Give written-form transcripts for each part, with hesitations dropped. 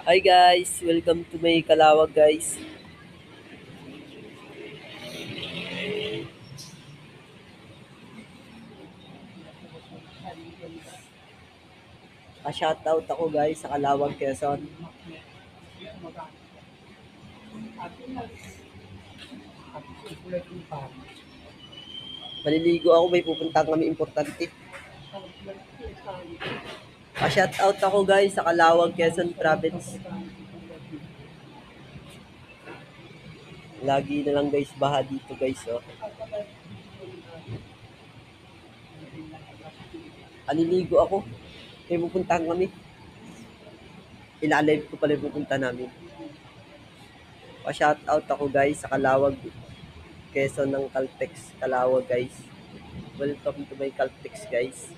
Hi guys, welcome to my Kalawag guys. Pa-shoutout ako guys sa Kalawag, Quezon. Maliligo ako, may pupuntahan kami importante. Pa-shoutout ako guys sa Kalawag, Quezon Province. Lagi na lang guys baha dito guys oh. Maliligo ako, may pupuntahan kami. Ilalive ko pala yung pupunta namin. Pa-shoutout ako guys sa Kalawag, Quezon ng Caltex Kalawag guys. Welcome to my Caltex guys.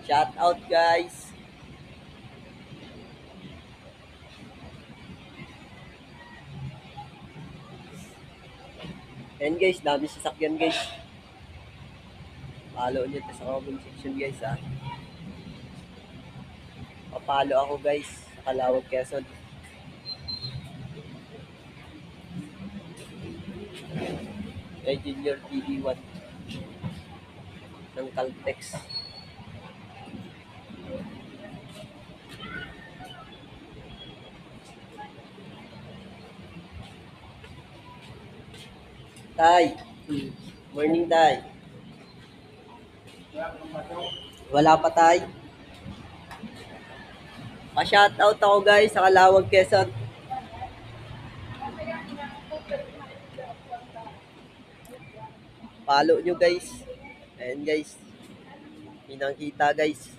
Shout out guys. Ayan guys, dami sasakyan guys. Follow nyo to sa comment section guys ha. Papalo ako guys sa Kalawag, Quezon. Kay Junior PD1 ng Caltex. Tay, morning tay. Wala pa tay. Pa-shoutout ako guys sa Kalawag, Quezon. Follow nyo guys. Ayan guys. Hinang kita guys.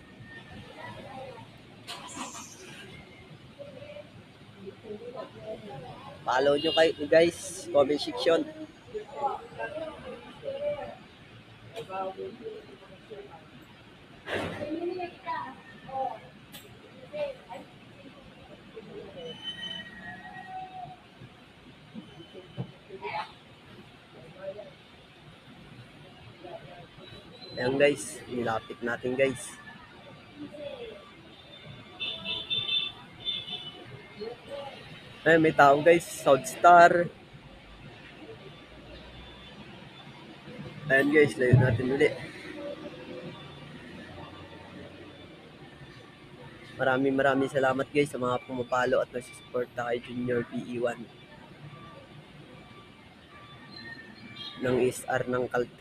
Follow nyo kayo guys. Comment section. Ayan guys, nilapit natin guys. Ayan, may tao guys, Southstar. Ayan guys, layo natin ulit. Maraming salamat guys sa mga pumapalo at nagsusuporta kay Junior PE1 ng SR ng Caltex.